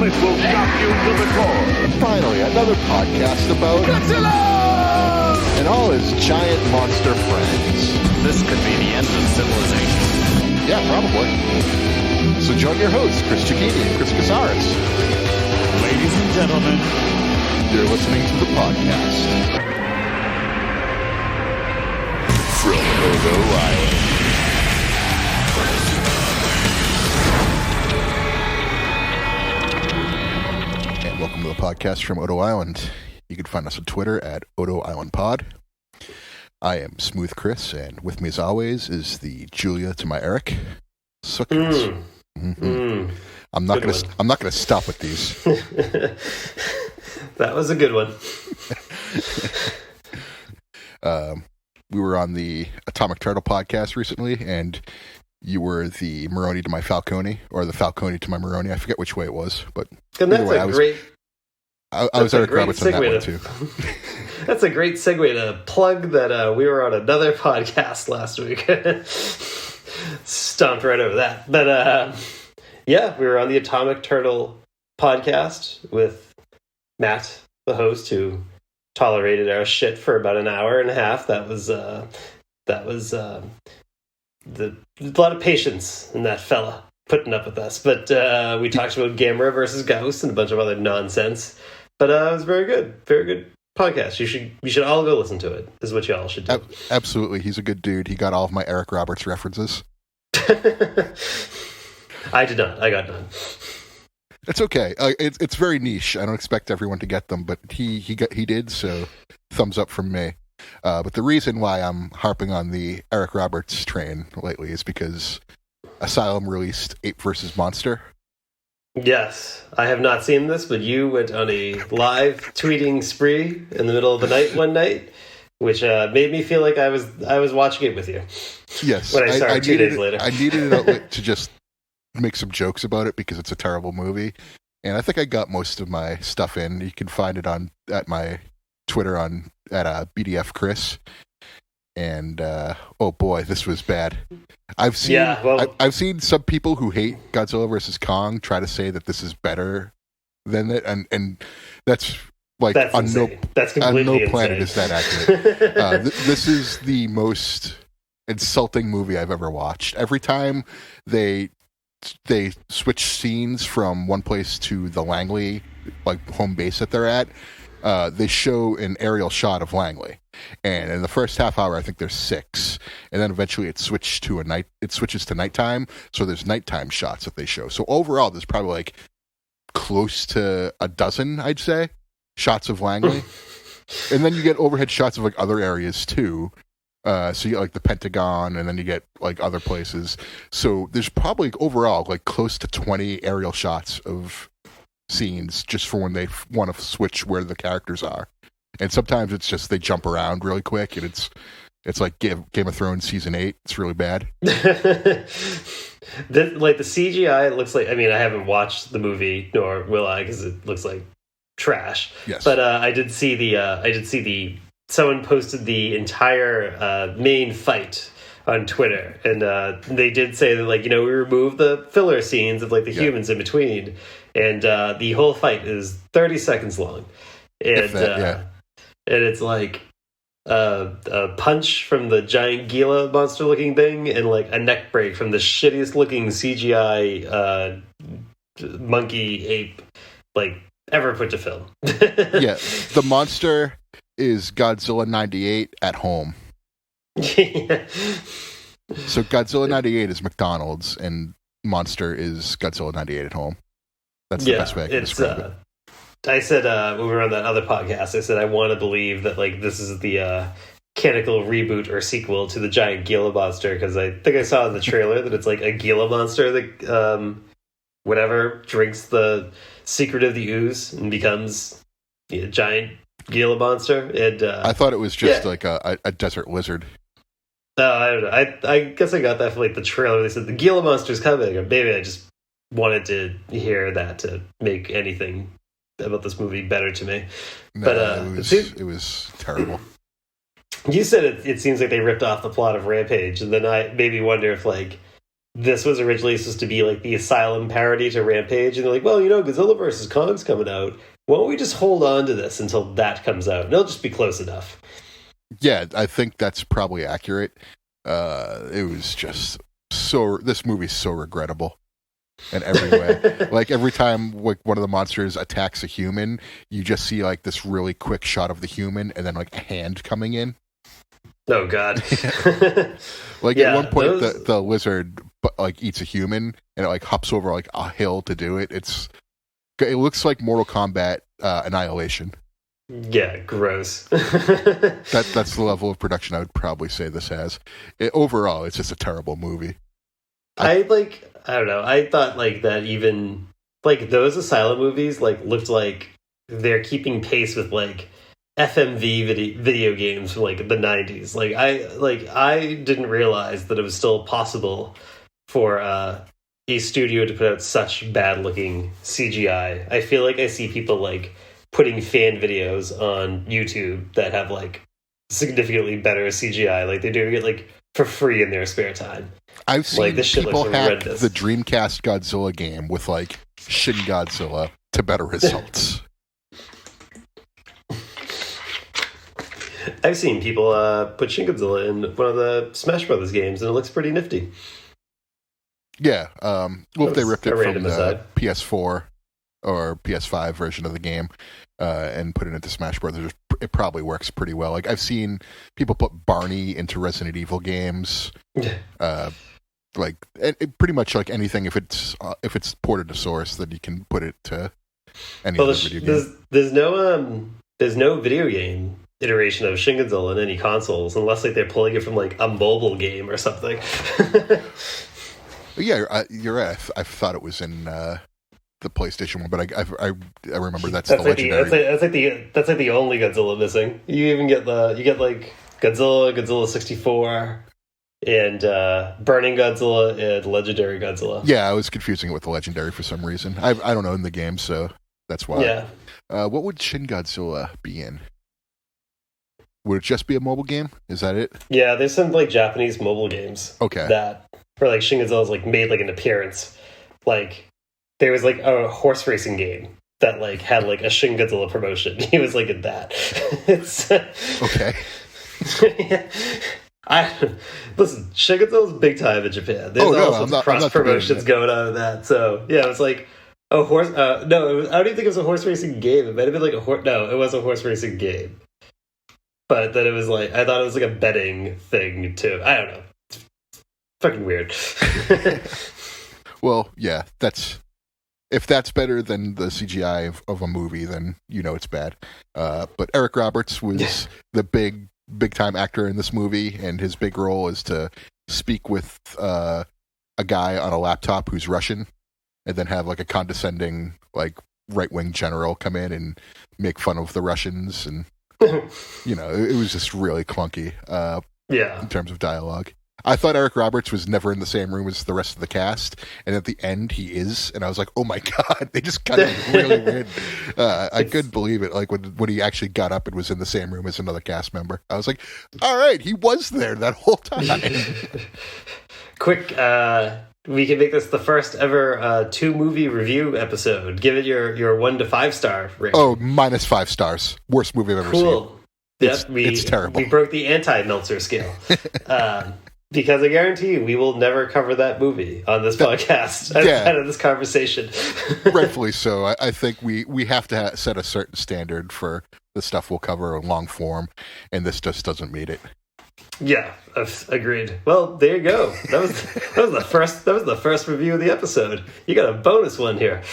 It will shock you to the core. Finally, another podcast about Godzilla! and all his giant monster friends. This could be the end of civilization. Yeah, probably. So join your hosts, Chris Chiquini and Chris Casares. Ladies and gentlemen, You're listening to the podcast. From Toho Island. And welcome to the podcast from Toho Island. You can find us on Twitter at Toho Island Pod. I am Smooth Chris, and with me as always is the Julia to my Eric. Suckers. I'm not gonna stop with these. That was a good one. We were on the Atomic Turtle podcast recently, and you were the Maroni to my Falcone, or the Falcone to my Maroni. I forget which way it was, but And that's way, a great. I was Eric Roberts on that one too. That's a great segue to plug that we were on another podcast last week. Stomped right over that. But yeah, we were on the Atomic Turtle podcast with Matt, the host, who tolerated our shit for about an hour and a half. That was a lot of patience in that fella putting up with us. But we talked about Gamera versus Gauss and a bunch of other nonsense. But it was very good podcast. You should all go listen to it. Is what you all should do. Absolutely, he's a good dude. He got all of my Eric Roberts references. I did not. I got none. It's okay. It's very niche. I don't expect everyone to get them, but he did. So thumbs up from me. But the reason why I'm harping on the Eric Roberts train lately is because Asylum released Ape vs. Monster. Yes, I have not seen this, but you went on a live tweeting spree in the middle of the night one night, which made me feel like I was watching it with you. Yes, when I saw it 2 days later. I needed an outlet to just make some jokes about it because it's a terrible movie, and I think I got most of my stuff in. You can find it at my Twitter at BDF Chris. And oh boy, this was bad. I've seen some people who hate Godzilla vs. Kong try to say that this is better than it, and that's like on no planet is that accurate. This is the most insulting movie I've ever watched. Every time they switch scenes from one place to the Langley like home base that they're at, they show an aerial shot of Langley, and in the first half hour I think there's 6, and then eventually it switches to nighttime, so there's nighttime shots that they show. So overall there's probably like close to a dozen, I'd say, shots of Langley. And then you get overhead shots of like other areas too. So you get like the Pentagon, and then you get like other places. So there's probably overall like close to 20 aerial shots of scenes just for when they want to switch where the characters are. And sometimes it's just they jump around really quick, and it's like Game of Thrones season 8. It's really bad. The CGI, it looks like. I mean, I haven't watched the movie, nor will I, because it looks like trash. Yes. But I did see the. Someone posted the entire main fight on Twitter, and they did say that, like, we removed the filler scenes of like the humans in between, and the whole fight is 30 seconds long, and it's like a punch from the giant Gila monster looking thing, and like a neck break from the shittiest looking CGI monkey ape like ever put to film. Yeah, the monster is Godzilla 98 at home. Yeah. So Godzilla 98 is McDonald's, and Monster is Godzilla 98 at home. That's the best way I can describe it. I said when we were on that other podcast, I said I want to believe that like this is the canonical reboot or sequel to the giant Gila monster, because I think I saw in the trailer that it's like a Gila monster that whatever drinks the secret of the ooze and becomes a giant Gila monster. And I thought it was just like a desert lizard. I don't know. I guess I got that from like the trailer. They said the Gila monster's coming, or maybe I just wanted to hear that to make anything about this movie better to me. No, but it was terrible. You said it seems like they ripped off the plot of Rampage, and then I maybe wonder if like this was originally supposed to be like the Asylum parody to Rampage, and they're like, well, Godzilla vs. Kong's coming out. Why don't we just hold on to this until that comes out? And it'll just be close enough. Yeah, I think that's probably accurate. It was just this movie's so regrettable in every way. Like every time like one of the monsters attacks a human, you just see like this really quick shot of the human and then like a hand coming in. Oh God! Like at one point, the lizard like eats a human and it like hops over like a hill to do it. It looks like Mortal Kombat Annihilation. Yeah, gross. That's the level of production I would probably say this has. Overall, it's just a terrible movie. I don't know. I thought like that even like those Asylum movies like looked like they're keeping pace with like FMV video games from like the 90s. I didn't realize that it was still possible for a studio to put out such bad looking CGI. I feel like I see people like putting fan videos on YouTube that have like significantly better CGI. Like they're doing it like for free in their spare time. I've seen like, this shit people looks hack horrendous. the Dreamcast Godzilla game with like Shin Godzilla to better results. I've seen people put Shin Godzilla in one of the Smash Brothers games, and it looks pretty nifty. Yeah, well, if they ripped it from the aside. PS4 or PS5 version of the game and put it into Smash Brothers, it probably works pretty well. Like I've seen people put Barney into Resident Evil games. Like pretty much like anything. If it's ported to source, then you can put it to any other video game. There's no video game iteration of Shin Godzilla in any consoles unless like they're pulling it from like a mobile game or something. Yeah, you're right. I thought it was in the PlayStation one, but I remember that's the like legendary. that's like the only Godzilla missing. You even get like Godzilla 64, and Burning Godzilla and Legendary Godzilla. Yeah, I was confusing it with the Legendary for some reason. I don't own the game, so that's why. Yeah. What would Shin Godzilla be in? Would it just be a mobile game? Is that it? Yeah, there's some like Japanese mobile games. Okay. That where like Shin Godzilla's like made like an appearance. Like there was like a horse racing game that like had like a Shin Godzilla promotion. He was like in that. It's okay. Listen, Shin Godzilla's big time in Japan. There's all sorts of cross promotions going on in that. So yeah, it was like a horse. No, I don't even think it was a horse racing game. It might have been like a horse. No, it was a horse racing game. But then it was like I thought it was like a betting thing too. I don't know. It's fucking weird. Well, yeah, if that's better than the CGI of a movie, then it's bad. But Eric Roberts was the big time actor in this movie, and his big role is to speak with a guy on a laptop who's Russian, and then have like a condescending like right-wing general come in and make fun of the Russians, and it was just really clunky. In terms of dialogue. I thought Eric Roberts was never in the same room as the rest of the cast, and at the end he is, and I was like, oh my God, they just cut it really weird. I couldn't believe it. Like when he actually got up and was in the same room as another cast member. I was like, all right, he was there that whole time. Quick, we can make this the first ever 2-movie review episode. Give it your 1 to 5 star rating. Oh, -5 stars. Worst movie I've ever seen. It's terrible. We broke the anti-Meltzer scale. Because I guarantee you, we will never cover that movie on this podcast out of this conversation. Rightfully so. I think we have to set a certain standard for the stuff we'll cover in long form, and this just doesn't meet it. Yeah, agreed. Well, there you go. That was the first review of the episode. You got a bonus one here.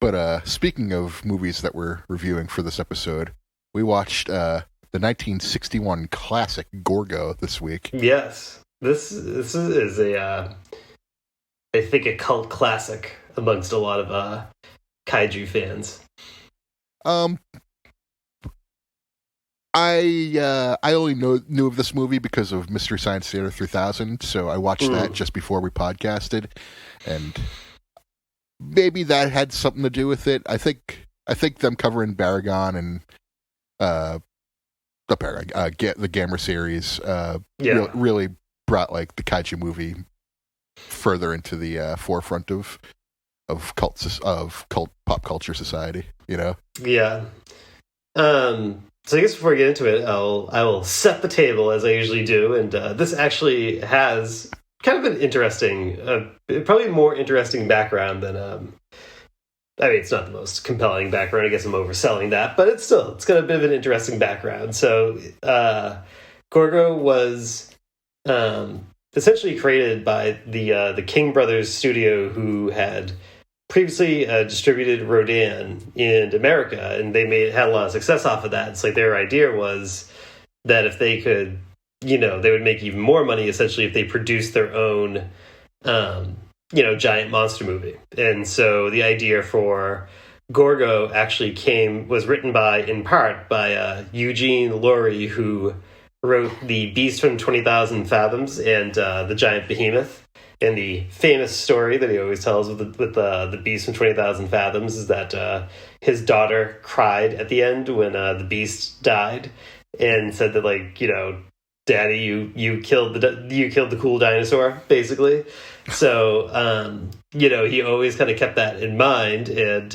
But speaking of movies that we're reviewing for this episode, we watched the 1961 classic Gorgo this week. Yes, this is I think a cult classic amongst a lot of kaiju fans. I only knew of this movie because of Mystery Science Theater 3000, so I watched that just before we podcasted, and maybe that had something to do with it. I think them covering Baragon and the Gamera series really brought like the kaiju movie further into the forefront of cult pop culture society. You know? Yeah. So I guess before I get into it, I will set the table as I usually do, and this actually has kind of an interesting, probably more interesting background than. I mean, it's not the most compelling background. I guess I'm overselling that, but it's got a bit of an interesting background. So, Gorgo was essentially created by the King Brothers studio, who had previously distributed Rodan in America, and they had a lot of success off of that. It's like their idea was that if they could, they would make even more money essentially if they produced their own, giant monster movie. And so the idea for Gorgo actually was written in part by Eugene Laurie, who wrote The Beast from 20,000 Fathoms and The Giant Behemoth. And the famous story that he always tells with the Beast from 20,000 Fathoms is that his daughter cried at the end when the Beast died, and said that, like, Daddy, you killed the cool dinosaur, basically. So he always kind of kept that in mind and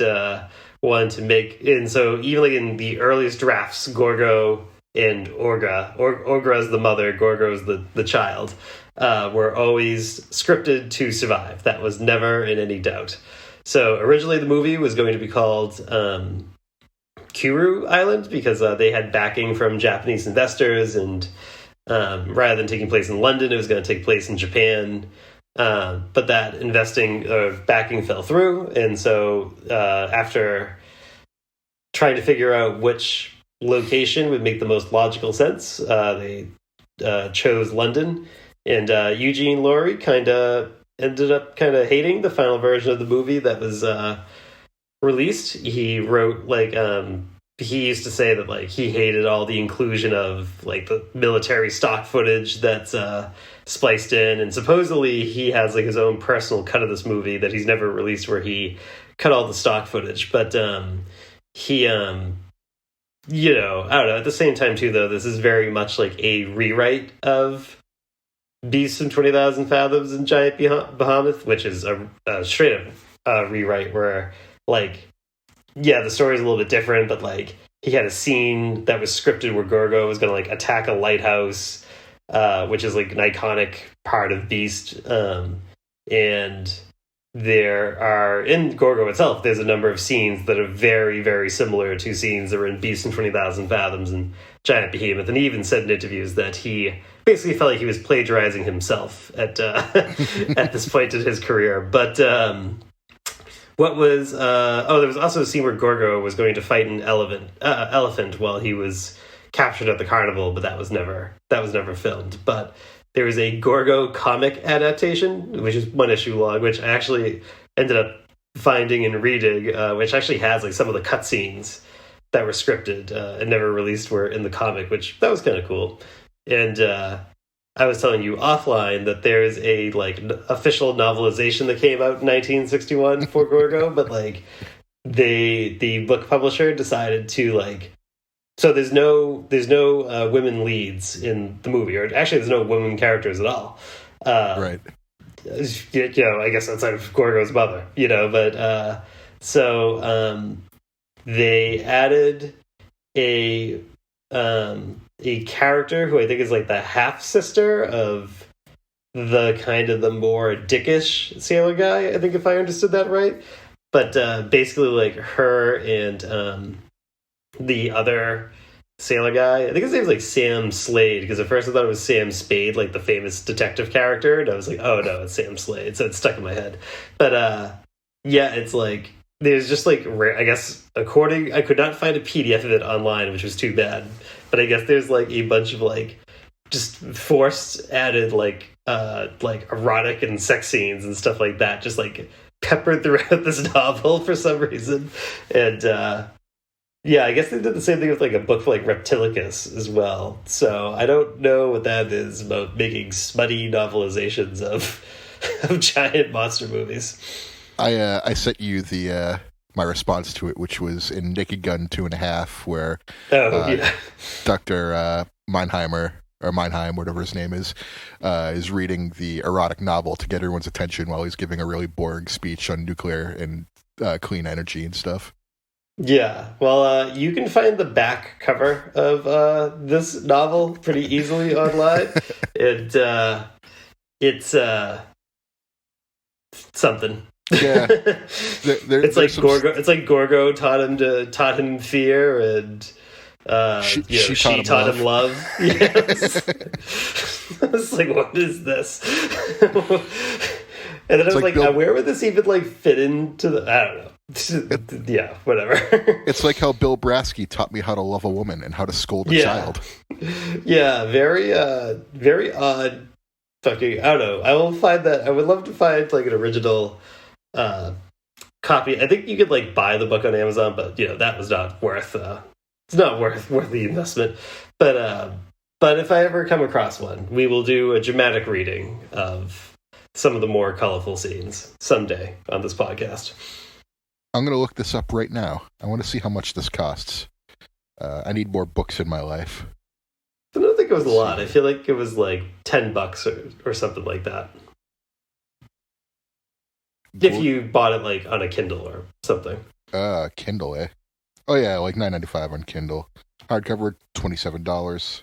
wanted to make. And so even like in the earliest drafts, Gorgo and Orga is the mother, Gorgo is the child. Were always scripted to survive. That was never in any doubt. So originally the movie was going to be called Kuru Island because they had backing from Japanese investors, and rather than taking place in London, it was going to take place in Japan. But that backing fell through, and so after trying to figure out which location would make the most logical sense, they chose London. And Eugene Laurie kind of ended up hating the final version of the movie that was released. He wrote he used to say that he hated all the inclusion of the military stock footage that's spliced in, and supposedly he has his own personal cut of this movie that he's never released where he cut all the stock footage. But he I don't know. At the same time too, though, this is very much like a rewrite of Beast from 20,000 Fathoms and Giant Behemoth, which is a straight up rewrite where, the story's a little bit different, but he had a scene that was scripted where Gorgo was going to attack a lighthouse, which is an iconic part of Beast. And there are, in Gorgo itself, there's a number of scenes that are very, very similar to scenes that were in Beast from 20,000 Fathoms and Giant Behemoth. And he even said in interviews that he basically felt like he was plagiarizing himself at at this point in his career. But there was also a scene where Gorgo was going to fight an elephant while he was captured at the carnival, but that was never filmed. But there was a Gorgo comic adaptation, which is one issue long, which I actually ended up finding and reading, which actually has some of the cutscenes that were scripted and never released were in the comic, which that was kind of cool. And I was telling you offline that there's a official novelization that came out in 1961 for Gorgo, but the book publisher decided to so there's no women leads in the movie, or actually there's no women characters at all. Right. I guess outside of Gorgo's mother, but so they added a character who I think is the half sister of the more dickish sailor guy, I think, if I understood that right. But basically her and the other sailor guy, I think his name is Sam Slade, because at first I thought it was Sam Spade, the famous detective character, and I was oh no, it's Sam Slade, so it's stuck in my head. But it's there's just I guess I could not find a PDF of it online, which was too bad, but I guess there's a bunch of just forced added erotic and sex scenes and stuff like that, just peppered throughout this novel for some reason. And I guess they did the same thing with a book for Reptilicus as well. So I don't know what that is about making smutty novelizations of giant monster movies. I sent you my response to it, which was in Naked Gun 2.5, where Dr. Mannheimer or Meinheim, whatever his name is reading the erotic novel to get everyone's attention while he's giving a really boring speech on nuclear and clean energy and stuff. Yeah, well, you can find the back cover of this novel pretty easily online. It's something. Yeah, It's like Gorgo. It's like Gorgo taught him fear, and she taught him love. Yes. I was like, what is this? And then I was like, where would this even like fit into the? I don't know. Yeah, whatever. It's like how Bill Brasky taught me how to love a woman and how to scold a child. Yeah, very odd. Fucking, I don't know. I will find that. I would love to find like an original copy. I think you could like buy the book on Amazon, but that was not worth. It's not worth the investment. But if I ever come across one, we will do a dramatic reading of some of the more colorful scenes someday on this podcast. I'm going to look this up right now. I want to see how much this costs. I need more books in my life. I don't think it was a lot. I feel like it was like $10 or something like that. If you bought it like on a Kindle or something. Kindle, eh? Oh yeah, like $9.95 on Kindle. Hardcover, $27.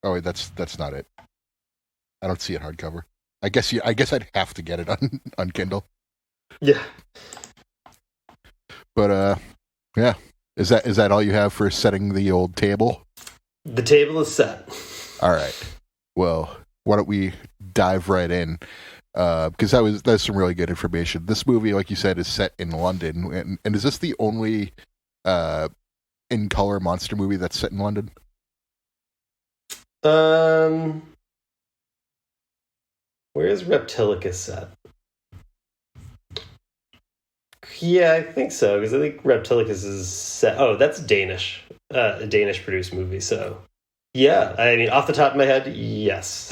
Oh wait, that's not it. I don't see it hardcover. I guess I'd have to get it on Kindle. Yeah. But yeah. Is that all you have for setting the old table? The table is set. All right. Well, why don't we dive right in? Because that's some really good information. This movie, like you said, is set in London, and is this the only in color monster movie that's set in London? Where is Reptilicus set? Yeah, I think so, because I think Reptilicus is set. Oh, that's Danish. A Danish produced movie, so yeah. I mean, off the top of my head, yes.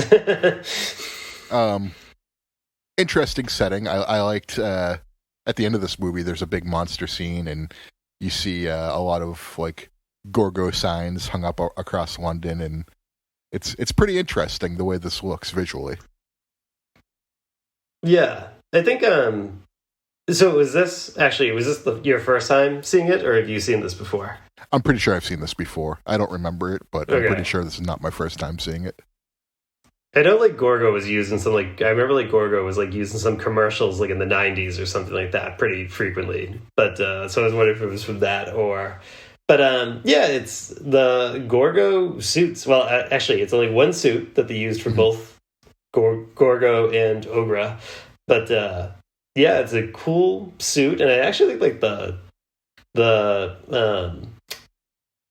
Interesting setting. I liked at the end of this movie, there's a big monster scene, and you see a lot of like Gorgo signs hung up across London, and it's pretty interesting the way this looks visually. Yeah, I think. So was this your first time seeing it, or have you seen this before? I'm pretty sure I've seen this before. I don't remember it, but okay. I'm pretty sure this is not my first time seeing it. I know like Gorgo was used in some I remember like Gorgo was like used in some commercials like in the 90s or something like that pretty frequently. But so I was wondering if it was from that yeah, it's the Gorgo suits. Well, actually, it's only one suit that they used for both Gorgo and Ogra. But yeah, it's a cool suit, and I actually think like the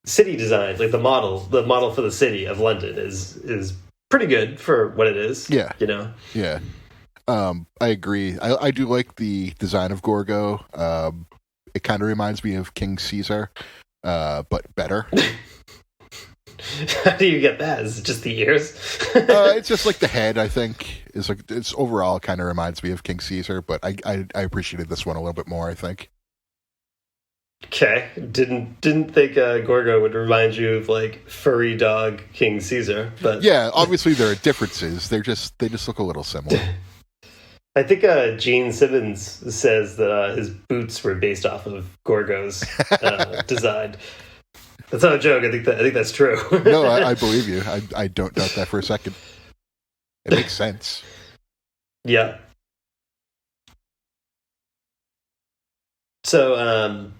city design, like the model for the city of London is pretty good for what it is. Yeah, Yeah. I agree. I do like the design of Gorgo. It kind of reminds me of King Caesar, but better. How do you get that? Is it just the ears? It's just like the head, I think. It's overall kind of reminds me of King Caesar, but I appreciated this one a little bit more, I think. Okay. Didn't think Gorgo would remind you of like furry dog King Caesar, but yeah, obviously there are differences. They just look a little similar. I think Gene Simmons says that his boots were based off of Gorgo's design. That's not a joke. I think that's true. No, I believe you. I don't doubt that for a second. It makes sense. Yeah. So,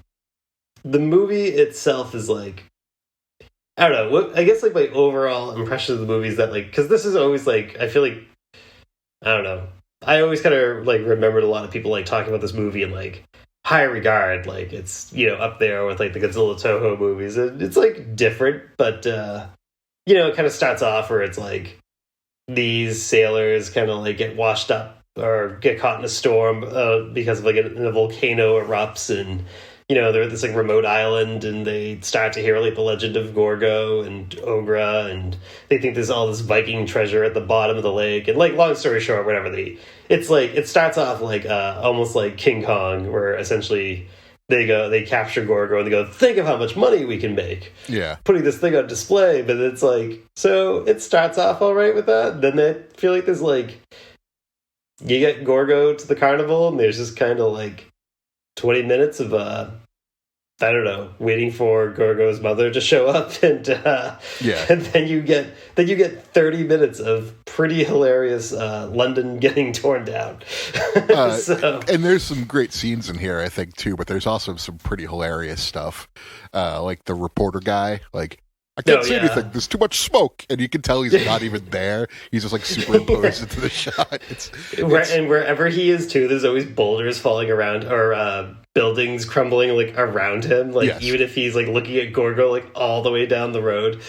the movie itself is like, I don't know. I guess like my overall impression of the movie is that like, because this is always like, I feel like, I don't know. I always kind of like remembered a lot of people like talking about this movie in like high regard, like it's up there with like the Godzilla Toho movies. It's like different, but it kind of starts off where it's like these sailors kind of like get washed up or get caught in a storm because of like a volcano erupts, and they're at this like remote island, and they start to hear like the legend of Gorgo and Ogra, and they think there's all this Viking treasure at the bottom of the lake. And like, long story short, whatever, it starts off like almost like King Kong, where essentially they capture Gorgo and they go, think of how much money we can make Yeah. putting this thing on display. But it's like, so it starts off all right with that. Then I feel like there's like, you get Gorgo to the carnival and there's just kind of like 20 minutes of I don't know, waiting for Gorgo's mother to show up, and and then you get 30 minutes of pretty hilarious London getting torn down. And there's some great scenes in here, I think, too. But there's also some pretty hilarious stuff, like the reporter guy, like. I can't say anything. There's too much smoke, and you can tell he's not even there. He's just like superimposed into the shot. And wherever he is too, there's always boulders falling around or buildings crumbling like around him. Like even if he's like looking at Gorgo like all the way down the road.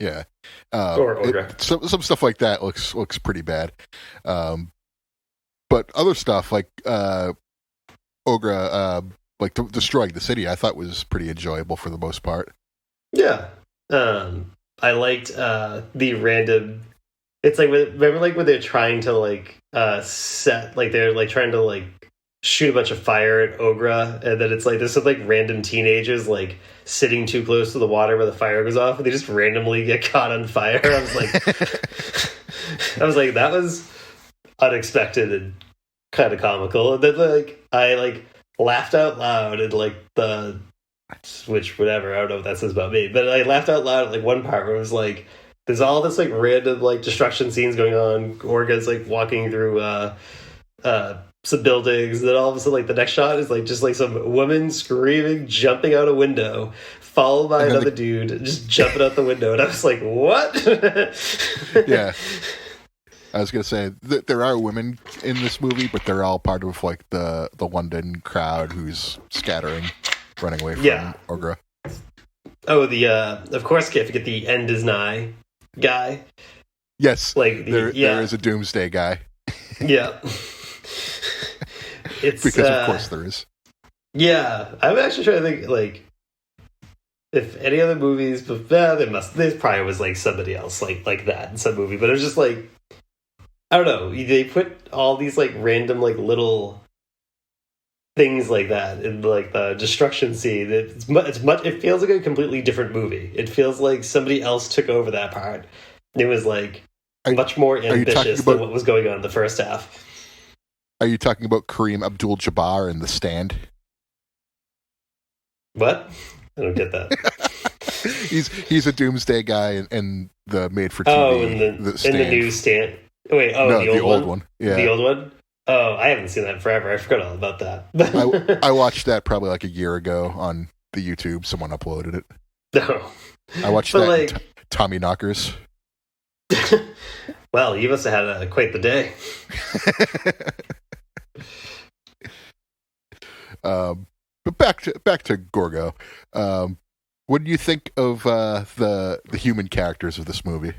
Yeah, or some stuff like that looks pretty bad. But other stuff like Ogra, like destroying the city, I thought was pretty enjoyable for the most part. Yeah. I liked the random. It's like remember like when they're trying to like set like they're like trying to like shoot a bunch of fire at Ogra, and then it's like there's some like random teenagers like sitting too close to the water where the fire goes off, and they just randomly get caught on fire. I was like that was unexpected and kind of comical, and then like I like laughed out loud and like which whatever, I don't know what that says about me, but I laughed out loud at like one part where it was like there's all this like random like destruction scenes going on. Gorga's like walking through some buildings, and then all of a sudden like the next shot is like just like some woman screaming, jumping out a window, followed by another dude just jumping out the window, and I was like, what? Yeah. I was gonna say that there are women in this movie, but they're all part of like the London crowd who's scattering, running away from Ogra. Oh, of course, can't forget the end is nigh guy. Yes, like there is a doomsday guy. Yeah, it's because of course there is. Yeah, I'm actually trying to think like if any other movies, but there probably was like somebody else like that in some movie, but it was just like I don't know. They put all these like random like little things like that in like the destruction scene. It's much. It feels like a completely different movie. It feels like somebody else took over that part. It was like much more ambitious than what was going on in the first half. Are you talking about Kareem Abdul-Jabbar in The Stand? What? I don't get that. he's a doomsday guy in the made-for-TV. In the new Stand. Wait, no, the old one. Yeah, the old one. Oh, I haven't seen that forever. I forgot all about that. I watched that probably like a year ago on the YouTube. Someone uploaded it. No, I watched that. Like, Tommy Knockers. Well, you must have had quite the day. But back to Gorgo. What do you think of the human characters of this movie?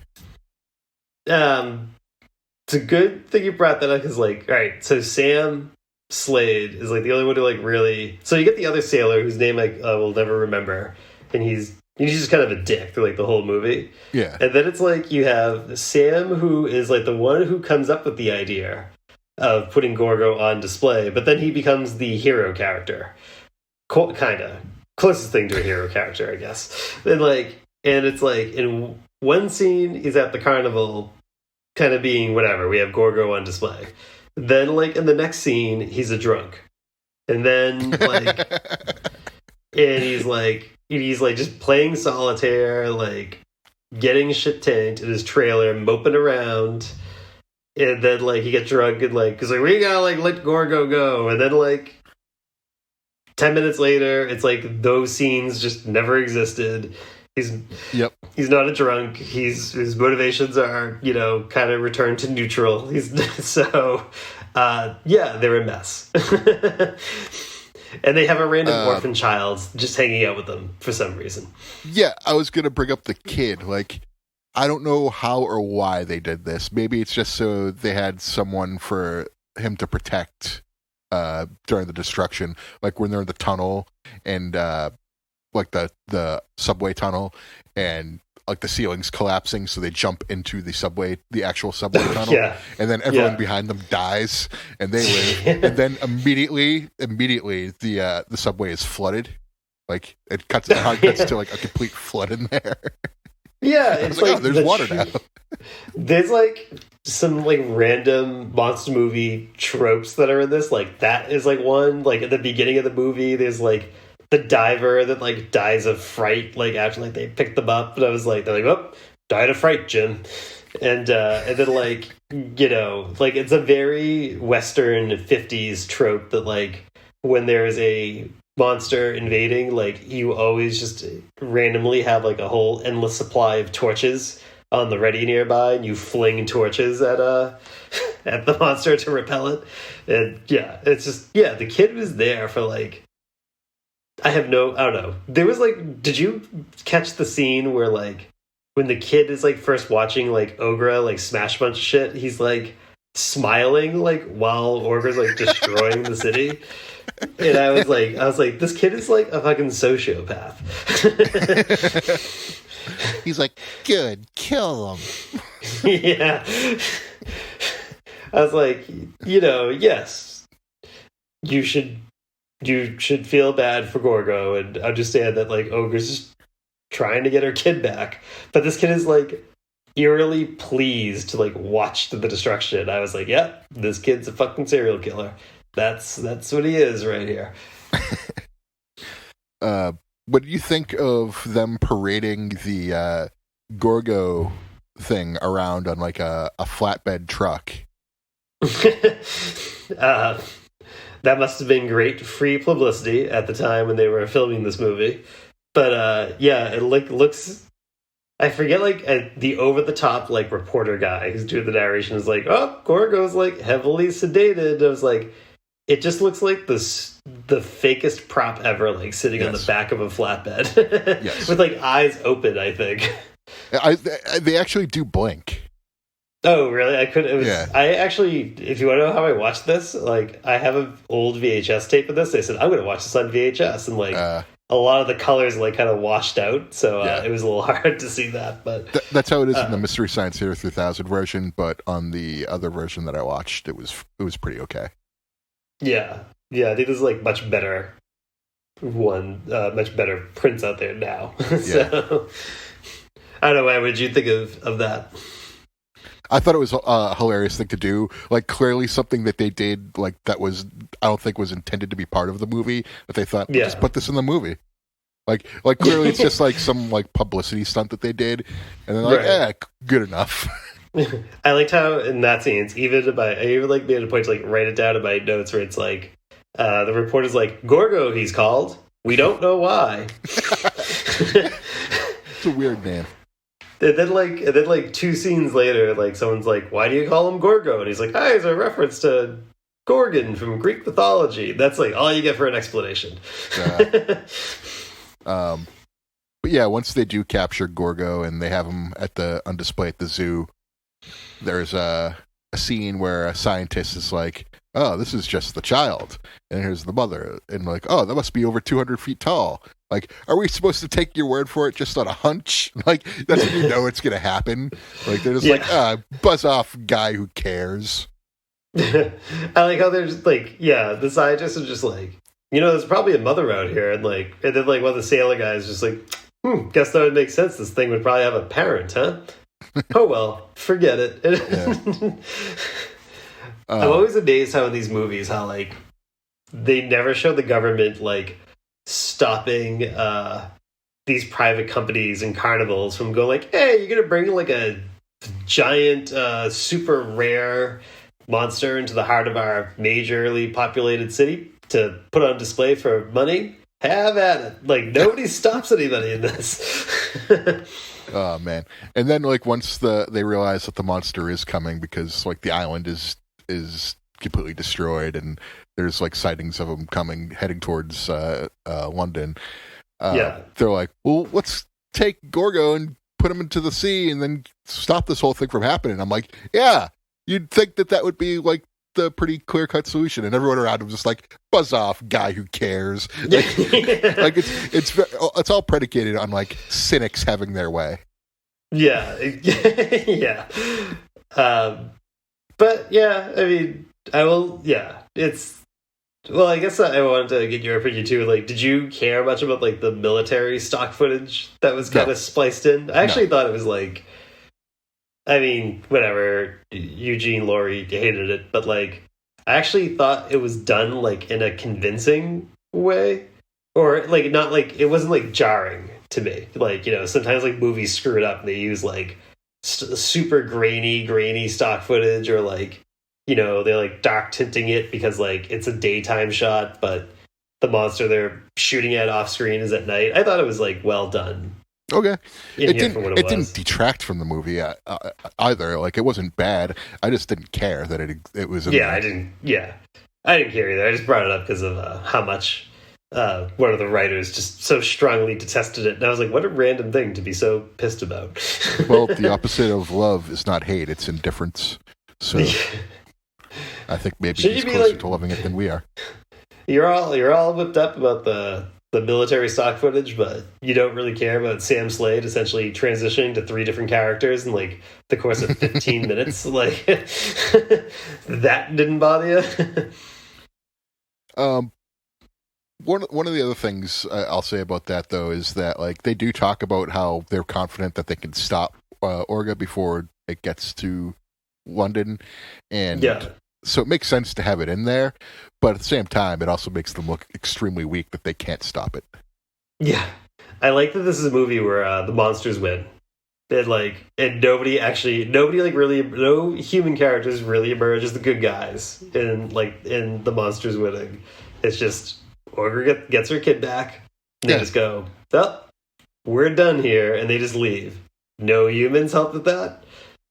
It's a good thing you brought that up because, like, all right, so Sam Slade is like the only one who like really. So you get the other sailor whose name I will never remember, and he's just kind of a dick through like the whole movie. Yeah, and then it's like you have Sam, who is like the one who comes up with the idea of putting Gorgo on display, but then he becomes the hero character, kind of closest thing to a hero character, I guess. And it's like in one scene he's at the carnival, kind of being whatever. We have Gorgo on display. Then like in the next scene he's a drunk, and then like and he's like just playing solitaire, like getting shit tanked in his trailer, moping around. And then, like, he gets drunk and, like, because, like, we gotta, like, let Gorgo go. And then, like, 10 minutes later, it's like those scenes just never existed. He's not a drunk. His motivations are, kind of returned to neutral. They're a mess. And they have a random orphan child just hanging out with them for some reason. Yeah, I was going to bring up the kid. Like, I don't know how or why they did this. Maybe it's just so they had someone for him to protect during the destruction. Like when they're in the tunnel and like the subway tunnel, and like the ceilings collapsing, so they jump into the actual subway tunnel, Yeah. and then everyone behind them dies, and they live, and then immediately the subway is flooded. Like it cuts to like a complete flood in there. Yeah, it's like, oh, there's water now. There's like some like random monster movie tropes that are in this. Like that is like one. Like at the beginning of the movie, there's like the diver that like dies of fright. Like after like they picked them up, and I was like, they're like, oh, died of fright, Jim. And then like like it's a very Western 50s trope that like when there is a monster invading, like you always just randomly have like a whole endless supply of torches on the ready nearby, and you fling torches at the monster to repel it. And it's just the kid was there for like I don't know. There was like, did you catch the scene where like when the kid is like first watching like Ogre like smash a bunch of shit, he's like smiling like while Ogre's like destroying the city? And I was like, this kid is like a fucking sociopath. He's like, good, kill him. Yeah. I was like, yes, you should feel bad for Gorgo and understand that like Ogre's just trying to get her kid back. But this kid is like eerily pleased to like watch the destruction. I was like, yep, this kid's a fucking serial killer. That's what he is right here. What do you think of them parading the Gorgo thing around on like a flatbed truck? That must have been great free publicity at the time when they were filming this movie. But it looks. I forget like the over the top like reporter guy who's doing the narration is like, oh, Gorgo's like heavily sedated. I was like, it just looks like the fakest prop ever, like sitting on the back of a flatbed with like eyes open. I think. They actually do blink. Oh, really? I actually, if you want to know how I watched this, like I have an old VHS tape of this. They said I'm going to watch this on VHS, and like a lot of the colors like kind of washed out, so it was a little hard to see that. But that's how it is in the Mystery Science Theater 3000 version. But on the other version that I watched, it was pretty okay. Yeah. I think there's like much better prints out there now. So I don't know. What would you think of that? I thought it was a hilarious thing to do. Like clearly something that they did like that was I don't think was intended to be part of the movie. But they thought just put this in the movie. Like clearly it's just like some like publicity stunt that they did, and they're like, good enough. I liked how in that scene, I even like made a point to like write it down in my notes where it's like the reporter's like, Gorgo, he's called. We don't know why. It's a weird name. And then like 2 scenes later, like someone's like, why do you call him Gorgo? And he's like, it's a reference to Gorgon from Greek mythology. That's like all you get for an explanation. But yeah, once they do capture Gorgo and they have him on display at the zoo, there's a scene where a scientist is like, oh, this is just the child. And here's the mother. And like, oh, that must be over 200 feet tall. Like, are we supposed to take your word for it just on a hunch? Like, that's when you know it's going to happen. Like, they're just like, buzz off guy who cares. I like how they're just like, the scientists are just like, there's probably a mother out here. And then like one of the sailor guys just like, guess that would make sense. This thing would probably have a parent, huh? Oh, well, forget it. I'm always amazed how in these movies, how like they never show the government like stopping these private companies and carnivals from going like, hey, you're going to bring like a giant, super rare monster into the heart of our majorly populated city to put on display for money? Have at it. Like, nobody stops anybody in this. Oh, man. And then, like, once they realize that the monster is coming because, like, the island is completely destroyed and there's, like, sightings of them heading towards London. They're like, well, let's take Gorgo and put him into the sea and then stop this whole thing from happening. I'm like, yeah, you'd think that would be, like, the pretty clear-cut solution, and everyone around him just like, buzz off, guy who cares. Like it's all predicated on like cynics having their way. Yeah, yeah. But yeah, I mean, I will. Yeah, it's. Well, I guess I wanted to get your opinion too. Like, did you care much about like the military stock footage that was kind of spliced in? I actually thought it was like. I mean, whatever. Eugene Laurie hated it, but like, I actually thought it was done like in a convincing way, or like not like it wasn't like jarring to me. Like, sometimes like movies screw it up and they use like super grainy stock footage, or like they like dark tinting it because like it's a daytime shot, but the monster they're shooting at off screen is at night. I thought it was like well done. Okay, It didn't detract from the movie either. Like, it wasn't bad. I just didn't care that it was. I didn't care either. I just brought it up because of how much one of the writers just so strongly detested it, and I was like, what a random thing to be so pissed about. Well, the opposite of love is not hate; it's indifference. So, I think maybe he's closer to loving it than we are. You're all whipped up about the military stock footage, but you don't really care about Sam Slade essentially transitioning to 3 different characters in like the course of 15 minutes. Like, that didn't bother you? One of the other things I'll say about that, though, is that like they do talk about how they're confident that they can stop Orga before it gets to London, and so it makes sense to have it in there, but at the same time, it also makes them look extremely weak that they can't stop it. Yeah, I like that this is a movie where the monsters win. And nobody like really, no human characters really emerge as the good guys in the monsters winning. It's just Orga gets her kid back, and they just go, well, we're done here, and they just leave. No humans helped with that.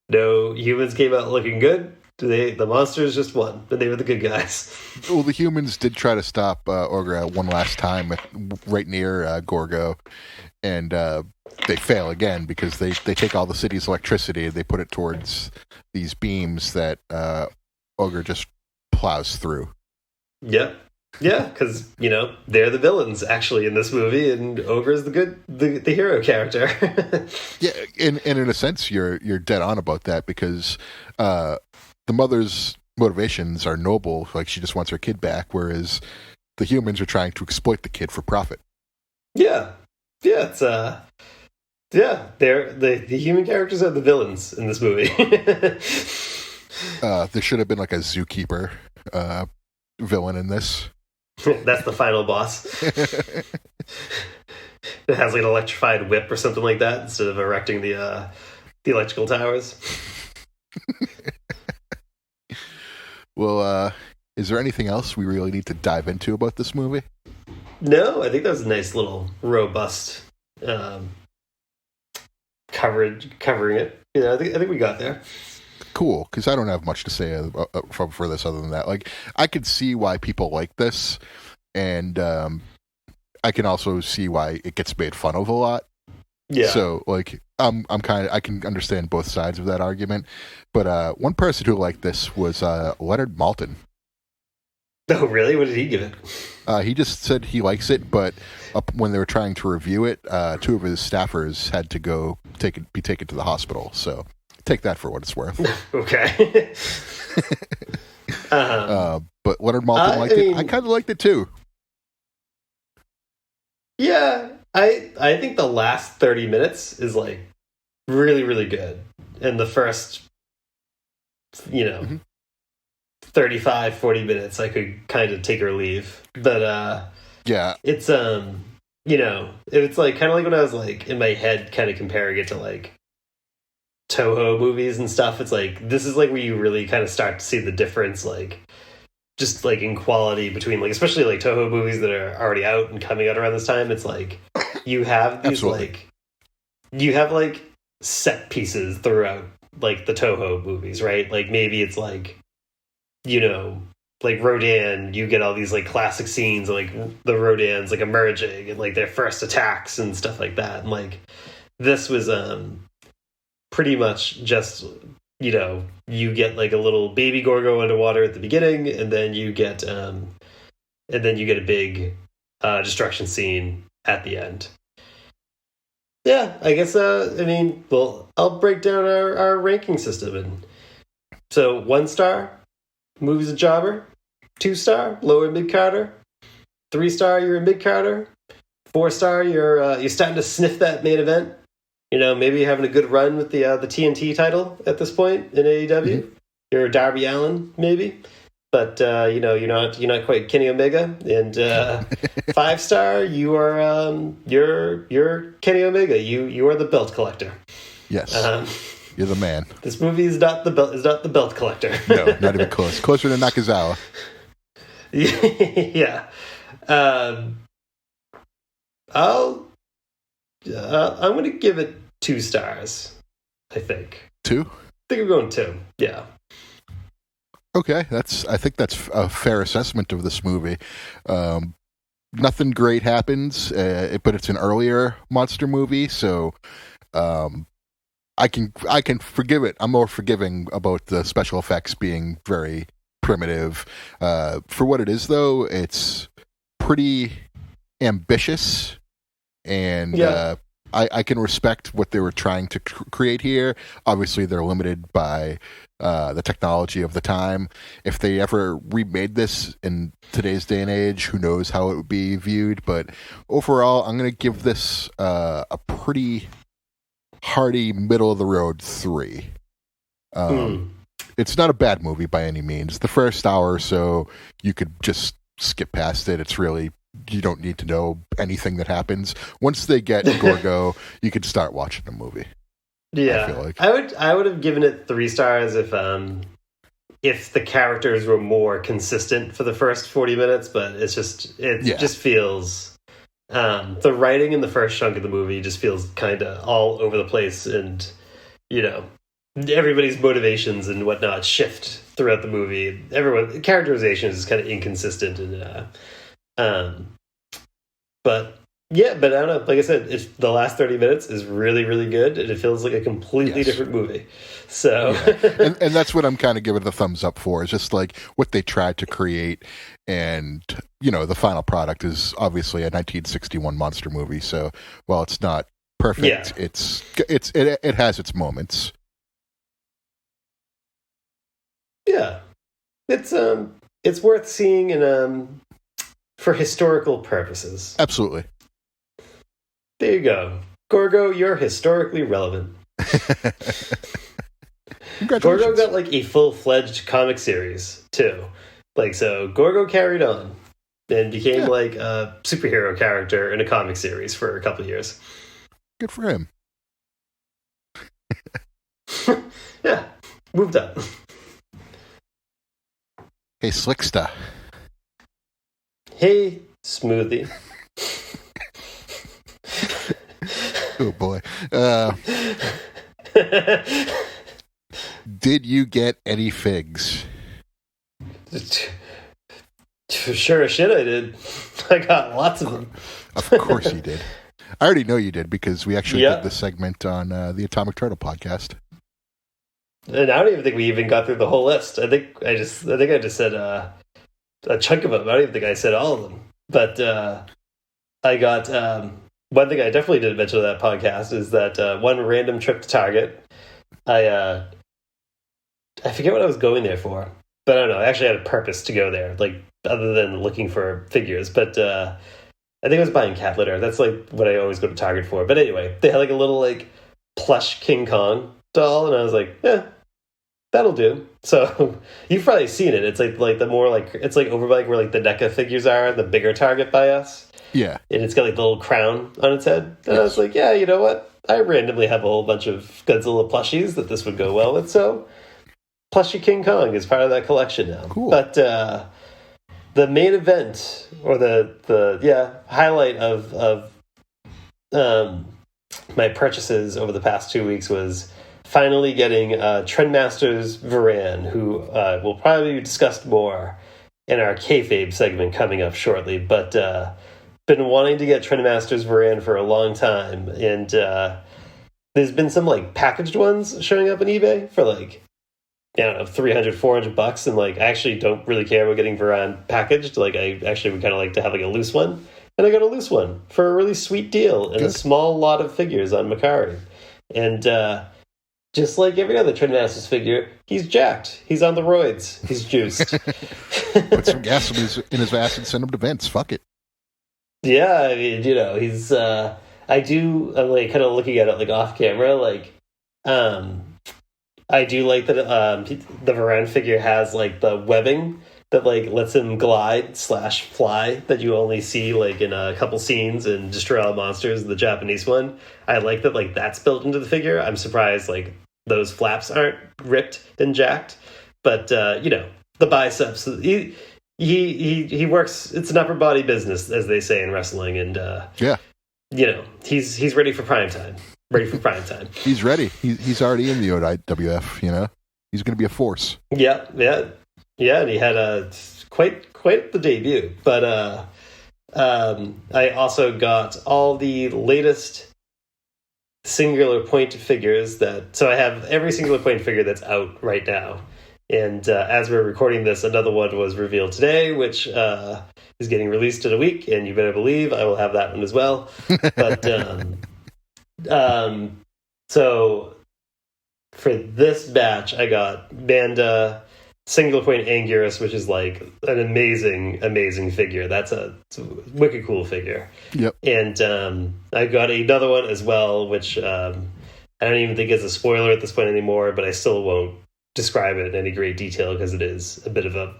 No humans came out looking good. The monsters just won, but they were the good guys. Well, the humans did try to stop Orga one last time right near Gorgo, and they fail again because they take all the city's electricity and they put it towards these beams that Orga just plows through. Yep. Yeah, because they're the villains actually in this movie, and Ogre's the hero character. Yeah, and in a sense, you're dead on about that because the mother's motivations are noble, like she just wants her kid back, whereas the humans are trying to exploit the kid for profit. Yeah, it's they're the human characters are the villains in this movie. There should have been like a zookeeper villain in this. That's the final boss. It has like an electrified whip or something like that instead of erecting the electrical towers. Well, is there anything else we really need to dive into about this movie? No, I think that was a nice little robust covering it. I think we got there. Cool, because I don't have much to say for this other than that. Like, I could see why people like this, and I can also see why it gets made fun of a lot. Yeah. So, like, I can understand both sides of that argument. But one person who liked this was Leonard Maltin. Oh, really? What did he give it? He just said he likes it, but when they were trying to review it, 2 of his staffers had to be taken to the hospital. So take that for what it's worth. Okay. But Leonard Maltin liked it. I kind of liked it too. Yeah, I think the last 30 minutes is like really, really good. And the first, 35, 40 minutes, I could kind of take or leave. But yeah, it's it's like kind of like when I was like in my head, kind of comparing it to like Toho movies and stuff. It's like this is like where you really kind of start to see the difference, like just like in quality between like especially like Toho movies that are already out and coming out around this time. It's like you have these you have like set pieces throughout like the Toho movies, right? Like maybe it's like like Rodan, you get all these like classic scenes like the Rodans like emerging and like their first attacks and stuff like that. And like this was pretty much just you get like a little baby Gorgo underwater at the beginning, and then you get a big destruction scene at the end. Yeah, I guess, I mean, well, I'll break down our ranking system. And so 1 star, movie's a jobber. 2 star, lower mid-carder. 3 star, you're a mid-carder. 4 star, you're starting to sniff that main event. You know, maybe you're having a good run with the TNT title at this point in AEW. Mm-hmm. You're Darby Allin, maybe. But you know, you're not quite Kenny Omega. And 5 star, you are you're Kenny Omega. You are the belt collector. Yes, you're the man. This movie is not the belt collector. No, not even close. Closer to Nakazawa. Yeah. I'm going to give it 2 stars. I think 2. I think I'm going 2. Yeah. Okay, I think that's a fair assessment of this movie. Nothing great happens, but it's an earlier monster movie, so I can forgive it. I'm more forgiving about the special effects being very primitive. For what it is, though, it's pretty ambitious, and I can respect what they were trying to create here. Obviously, they're limited by the technology of the time. If they ever remade this in today's day and age, who knows how it would be viewed. But overall, I'm going to give this a pretty hearty middle-of-the-road 3. It's not a bad movie by any means. The first hour or so, you could just skip past it. It's really... you don't need to know anything that happens. Once they get Gorgo, you could start watching the movie. Yeah, I feel like. I would have given it 3 stars if the characters were more consistent for the first 40 minutes. But it just feels the writing in the first chunk of the movie just feels kind of all over the place, and you know, everybody's motivations and whatnot shift throughout the movie. Characterization is kind of inconsistent and. But I don't know. Like I said, the last 30 minutes is really, really good, and it feels like a completely different movie. So, and that's what I'm kind of giving the thumbs up for. Is just like what they tried to create, and you know, the final product is obviously a 1961 monster movie. So, while it's not perfect, it has its moments. Yeah, it's worth seeing and for historical purposes. Absolutely. There you go. Gorgo, you're historically relevant. Gorgo got like a full-fledged comic series, too. Like, so Gorgo carried on and became like a superhero character in a comic series for a couple of years. Good for him. Yeah, moved up. Hey, Slicksta. Hey, Smoothie. Oh, boy. Did you get any figs? Sure as shit I did. I got lots of them. Of course you did. I already know you did because we actually did this segment on the Atomic Turtle podcast. And I don't even think we even got through the whole list. I think I just said a chunk of them. I don't even think I said all of them. But I got one thing I definitely didn't mention on that podcast is that one random trip to Target. I forget what I was going there for, but I don't know. I actually had a purpose to go there, like other than looking for figures. But I think I was buying cat litter. That's like what I always go to Target for. But anyway, they had like a little like plush King Kong doll, and I was like, that'll do. So you've probably seen it. It's like the more like it's like over by where like the NECA figures are, the bigger Target by us. Yeah, and it's got like the little crown on its head. And I was like, yeah, you know what? I randomly have a whole bunch of Godzilla plushies that this would go well with. So plushie King Kong is part of that collection now. Cool. But the main event or the highlight of my purchases over the past 2 weeks was finally getting Trendmasters Varan, who will probably be discussed more in our kayfabe segment coming up shortly. But been wanting to get Trendmasters Varan for a long time, and there's been some like packaged ones showing up on eBay for like, I don't know, $300-$400, and like I actually don't really care about getting Varan packaged. Like I actually would kind of like to have like a loose one and I got a loose one for a really sweet deal and a small lot of figures on Macari. And just like every other Trendmasters figure, he's jacked. He's on the roids. He's juiced. Put some gas in his ass and send him to vents. Fuck it. Yeah, I mean, he's. I'm like kind of looking at it like off camera. Like, I do like that the Varan figure has like the webbing that like lets him glide / fly that you only see like in a couple scenes in Destroy All Monsters, the Japanese one. I like that like that's built into the figure. I'm surprised like those flaps aren't ripped and jacked, but the biceps. He works. It's an upper body business, as they say in wrestling, and he's ready for prime time. Ready for prime time. He's ready. He's already in the OWF. He's going to be a force. Yeah, and he had a quite the debut. But I also got all the latest Singular Point figures so I have every Singular Point figure that's out right now. And as we're recording this, another one was revealed today, which is getting released in a week, and you better believe I will have that one as well. But so for this batch, I got Banda Singular Point Anguirus, which is like an amazing figure. It's a wicked cool figure. Yep. And I got another one as well, which I don't even think is a spoiler at this point anymore, but I still won't describe it in any great detail because it is a bit of a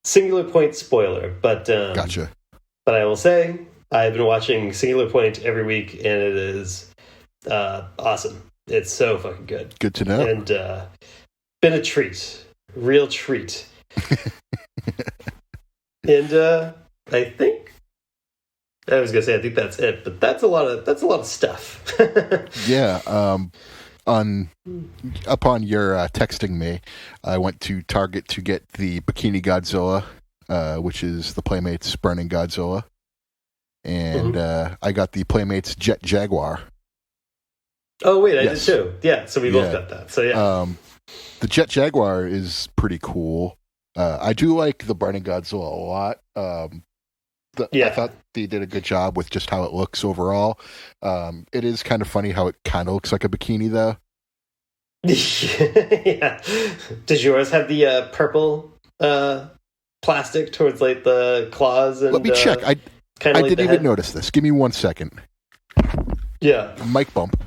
Singular Point spoiler. But gotcha. But I will say I've been watching Singular Point every week, and it is awesome. It's so fucking good. Good to know. And been a treat, real treat. And I think I think that's it, but that's a lot of stuff. Yeah. Upon your texting me, I went to Target to get the Bikini Godzilla, which is the Playmates Burning Godzilla, and I got the Playmates Jet Jaguar. Oh wait, I did too. Yeah, so we both got that. So yeah, the Jet Jaguar is pretty cool. I do like the Burning Godzilla a lot. I thought they did a good job with just how it looks overall. It is kind of funny how it kind of looks like a bikini, though. Yeah. Does yours have the purple plastic towards like the claws? And, let me check. I didn't even notice this. Give me 1 second. Yeah. Mic bump.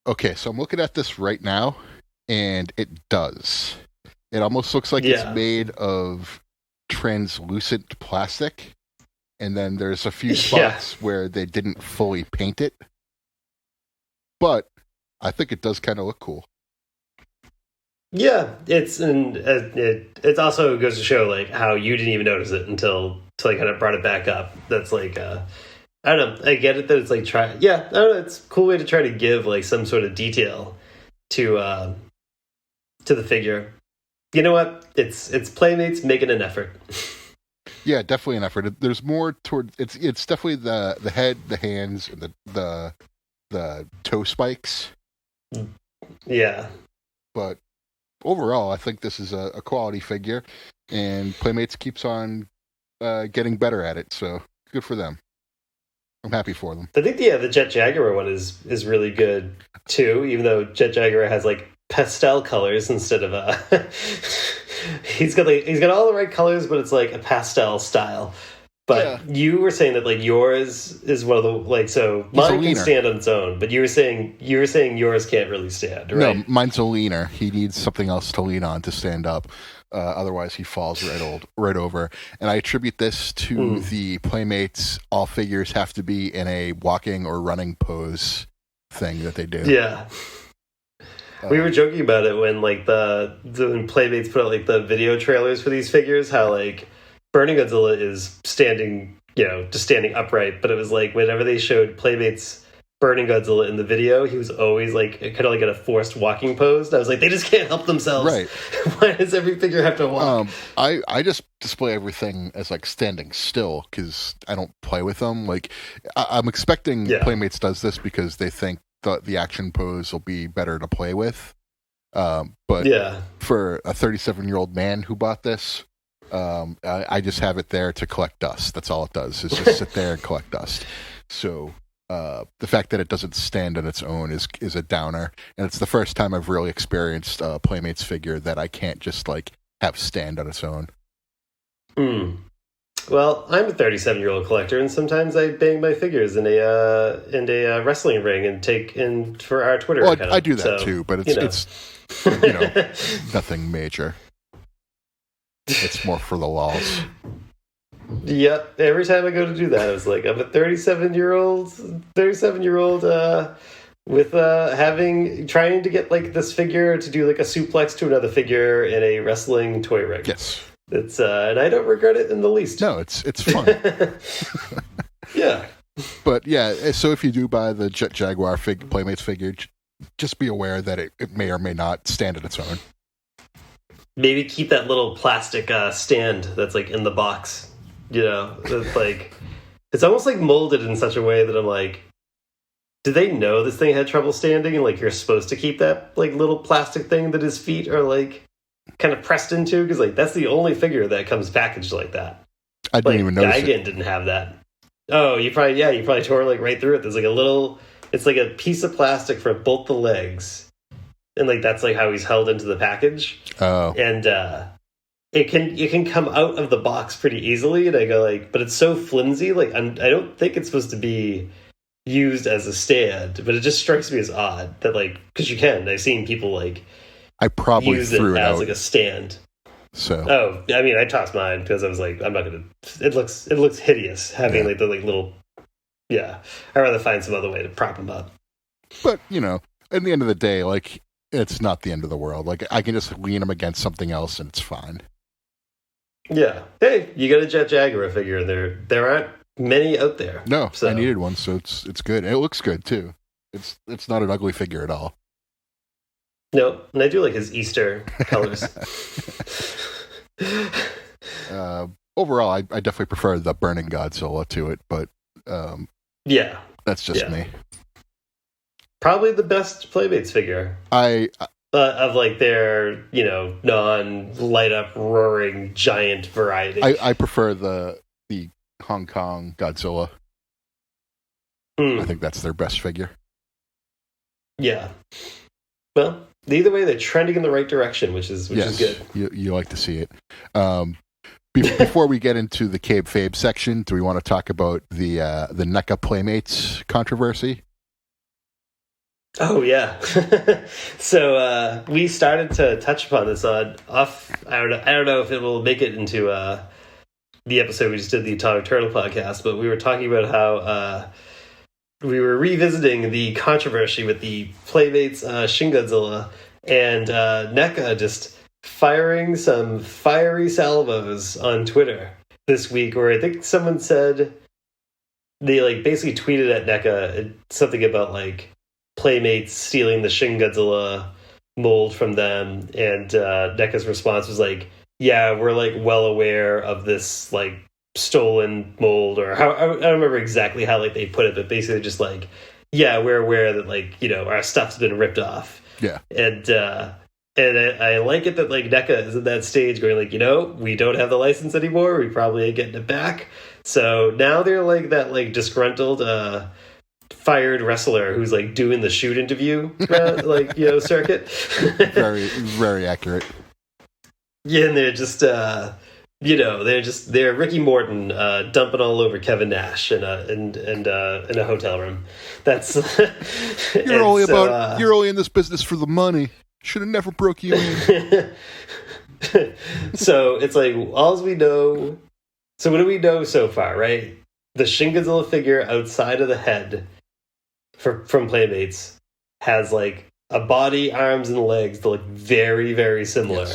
Okay, so I'm looking at this right now, and it does. It almost looks like it's made of translucent plastic, and then there's a few spots where they didn't fully paint it. But I think it does kind of look cool. Yeah, it also goes to show like how you didn't even notice it until I kind of brought it back up. That's like I don't know. I get it that it's like I don't know. It's a cool way to try to give like some sort of detail to the figure. You know what? It's Playmates making an effort. Yeah, definitely an effort. There's more toward it's definitely the head, the hands, and the toe spikes. Yeah, but overall, I think this is a quality figure, and Playmates keeps on getting better at it. So good for them. I'm happy for them. I think the Jet Jaguar one is really good too, even though Jet Jaguar has like pastel colors instead of he's got all the right colors, but it's like a pastel style. But you were saying that like yours is one of the like so mine can stand on its own, but you were saying yours can't really stand, right? No, mine's a leaner. He needs something else to lean on to stand up. Otherwise, he falls right over. And I attribute this to the Playmates. All figures have to be in a walking or running pose thing that they do. Yeah. We were joking about it when like when Playmates put out like the video trailers for these figures, how like Burning Godzilla is standing, just standing upright. But it was like whenever they showed Playmates Burning Godzilla in the video, he was always like kind of like in a forced walking pose. I was like, they just can't help themselves. Right? Why does every figure have to walk? I just display everything as like standing still because I don't play with them. Like I'm expecting Playmates does this because they think the action pose will be better to play with. But Yeah. for a 37-year-old man who bought this, I just have it there to collect dust. That's all it does, is just sit there and collect dust. So the fact that it doesn't stand on its own is a downer. And it's the first time I've really experienced a Playmates figure that I can't just like have stand on its own. Well, I'm a 37-year-old collector, and sometimes I bang my figures in a wrestling ring and take in for our Twitter Well, account. I do that too, but it's you know, nothing major. It's more for the lols. Yep. Every time I go to do that, I was like, I'm a 37-year-old with trying to get like this figure to do like a suplex to another figure in a wrestling toy ring. Yes. It's and I don't regret it in the least. No, it's fun. Yeah. But yeah, so if you do buy the Jet Jaguar Playmates figure, just be aware that it may or may not stand on its own. Maybe keep that little plastic stand that's like in the box. You know, it's like it's almost like molded in such a way that I'm like, do they know this thing had trouble standing? And like you're supposed to keep that like little plastic thing that his feet are like kind of pressed into, because like that's the only figure that comes packaged like that. I didn't even notice Gigan didn't have that. Oh, you probably tore like right through it. There's like it's like a piece of plastic for both the legs, and like that's like how he's held into the package. Oh, and it can come out of the box pretty easily. And I go like, but it's so flimsy. Like I don't think it's supposed to be used as a stand, but it just strikes me as odd that like, because you can. I've seen people like I probably use threw it it as out. like a stand. So I mean, I tossed mine because I was like, I'm not gonna. It looks hideous having like the like little. Yeah, I'd rather find some other way to prop them up. But you know, at the end of the day, like it's not the end of the world. Like I can just lean them against something else and it's fine. Yeah. Hey, you got a Jet Jaguar figure. There aren't many out there. No, so. I needed one, so it's good. And it looks good too. It's not an ugly figure at all. No, and I do like his Easter colors. Overall, I definitely prefer the Burning Godzilla to it, but yeah, that's just me. Probably the best Playmates figure. Of like their, non-light up roaring giant variety. I prefer the Hong Kong Godzilla. I think that's their best figure. Yeah. Well, either way, they're trending in the right direction, which is good. You like to see it. Before we get into the Cabe Fabe section, do we want to talk about the NECA Playmates controversy? Oh yeah. So we started to touch upon this off. I don't know if it will make it into the episode we just did, the Atomic Turtle podcast, but we were talking about how we were revisiting the controversy with the Playmates Shin Godzilla, and NECA just firing some fiery salvos on Twitter this week, where I think someone said they like basically tweeted at NECA something about like Playmates stealing the Shin Godzilla mold from them, and NECA's response was like, yeah, we're like well aware of this like stolen mold, or how I don't remember exactly how like they put it, but basically just like, yeah, we're aware that like, our stuff's been ripped off. Yeah. And I like it that like NECA is at that stage going like, we don't have the license anymore, we probably ain't getting it back. So now they're like that like disgruntled fired wrestler who's like doing the shoot interview circuit. Very, very accurate. Yeah, and they're just they're Ricky Morton dumping all over Kevin Nash in a hotel room. That's you're only in this business for the money. Should have never broke you in. So it's like all we know. So what do we know so far, right? The Shin Godzilla figure outside of the head from Playmates has like a body, arms, and legs that look very, very similar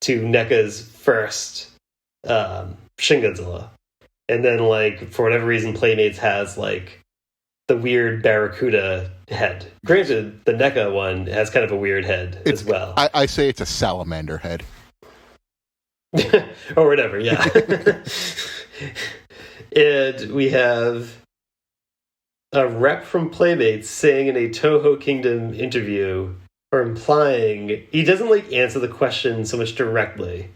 to NECA's first Shin Godzilla. And then like for whatever reason Playmates has like the weird Barracuda head. Granted, the NECA one has kind of a weird head as well. I say it's a salamander head. Or whatever, yeah. And we have a rep from Playmates saying in a Toho Kingdom interview, or implying, he doesn't like answer the question so much directly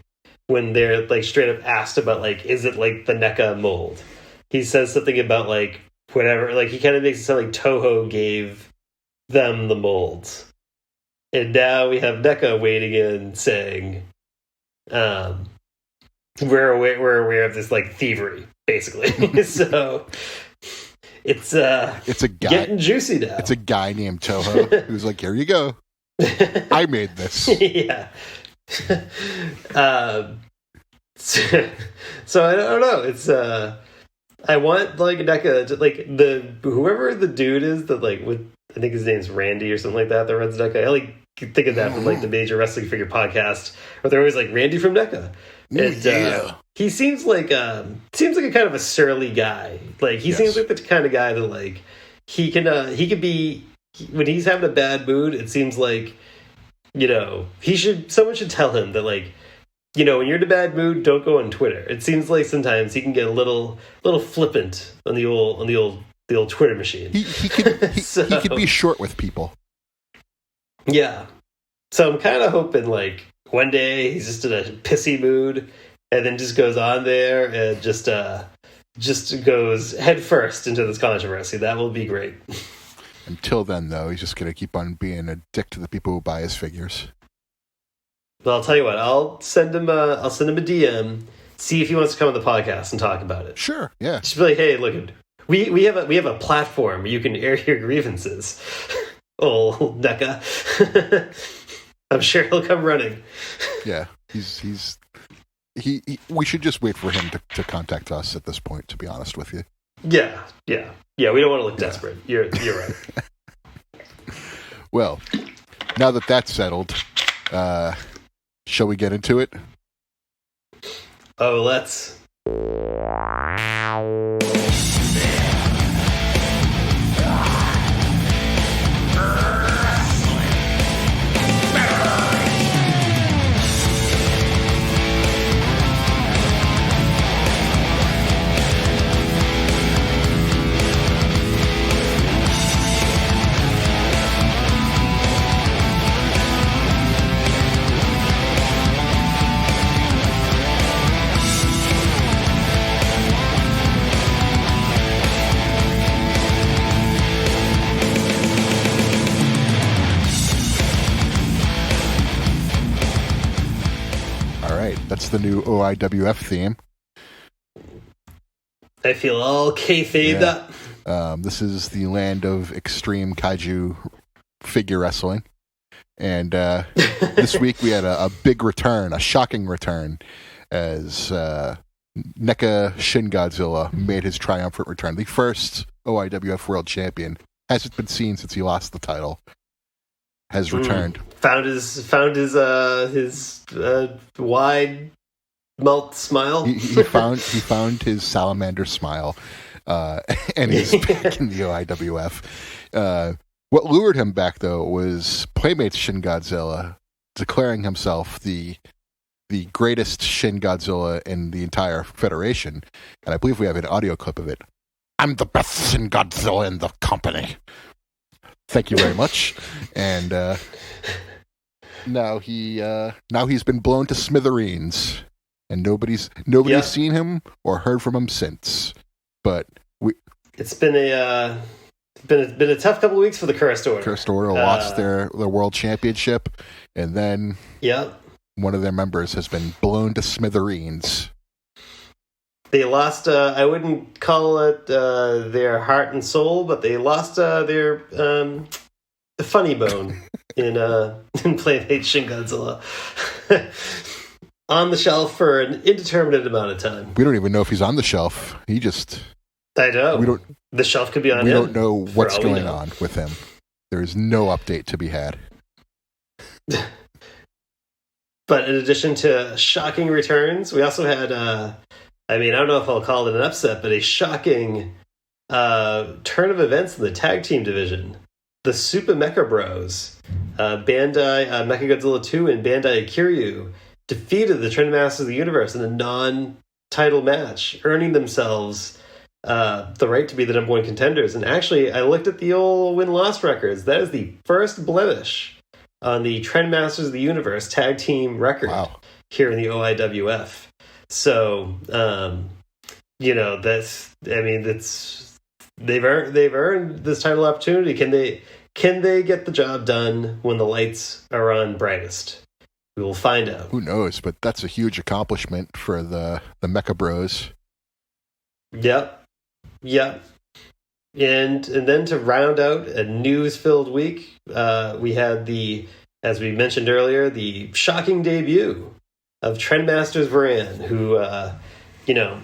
when they're like straight up asked about like, is it like the NECA mold? He says something about like whatever, like he kind of makes it sound like Toho gave them the molds. And now we have NECA wading in saying, we're aware of this like thievery, basically. So it's a guy getting juicy now. It's a guy named Toho who's like, here you go. I made this. Yeah. So I don't know. It's I want like NECA to, like whoever the dude is that like with, I think his name's Randy or something like that runs NECA. I like think of that from like the Major Wrestling Figure podcast, where they're always like Randy from NECA. And he seems like a kind of a surly guy. Like he seems like the kind of guy that like he could be, when he's having a bad mood, it seems like, you know, someone should tell him that like, you know, when you're in a bad mood, don't go on Twitter. It seems like sometimes he can get a little flippant on the old Twitter machine. He could be short with people. Yeah. So I'm kind of hoping like one day he's just in a pissy mood and then just goes on there and just goes head first into this controversy. That will be great. Until then, though, he's just going to keep on being a dick to the people who buy his figures. Well, I'll tell you what. I'll send him a DM, see if he wants to come on the podcast and talk about it. Sure, yeah. Just be like, hey, look, we have a platform where you can air your grievances. Oh, NECA. I'm sure he'll come running. Yeah, we should just wait for him to contact us at this point, to be honest with you. Yeah. We don't want to look desperate. You're right. Well, now that that's settled, shall we get into it? Oh, let's. That's the new OIWF theme. I feel all kayfabed up. This is the land of extreme kaiju figure wrestling. And this week we had a big return, a shocking return, as NECA Shin Godzilla made his triumphant return. The first OIWF World Champion, hasn't been seen since he lost the title, has returned. Found his wide mouth smile. He found his salamander smile, and he's back in the OIWF. What lured him back, though, was Playmates Shin Godzilla declaring himself the greatest Shin Godzilla in the entire Federation, and I believe we have an audio clip of it. I'm the best Shin Godzilla in the company. Thank you very much. And now he's been blown to smithereens, and nobody's seen him or heard from him since. But it's been a tough couple of weeks for the Cursed Order. Cursed Order lost their world championship, and then one of their members has been blown to smithereens. They lost, I wouldn't call it their heart and soul, but they lost their funny bone in Playmate Shin Godzilla. On the shelf for an indeterminate amount of time. We don't even know if he's on the shelf. I know. The shelf could be on him. We don't know what's going on with him. There is no update to be had. But in addition to shocking returns, we also had... I don't know if I'll call it an upset, but a shocking turn of events in the tag team division. The Super Mecha Bros, Bandai Mechagodzilla 2 and Bandai Kiryu, defeated the Trendmasters of the Universe in a non-title match, earning themselves the right to be the number one contenders. And actually, I looked at the old win-loss records. That is the first blemish on the Trendmasters of the Universe tag team record here in the OIWF. So, they've earned this title opportunity. Can they get the job done when the lights are on brightest? We will find out. Who knows? But that's a huge accomplishment for the Mecha Bros. Yep. And then to round out a news-filled week, we had as we mentioned earlier, the shocking debut of Trendmasters Varan, who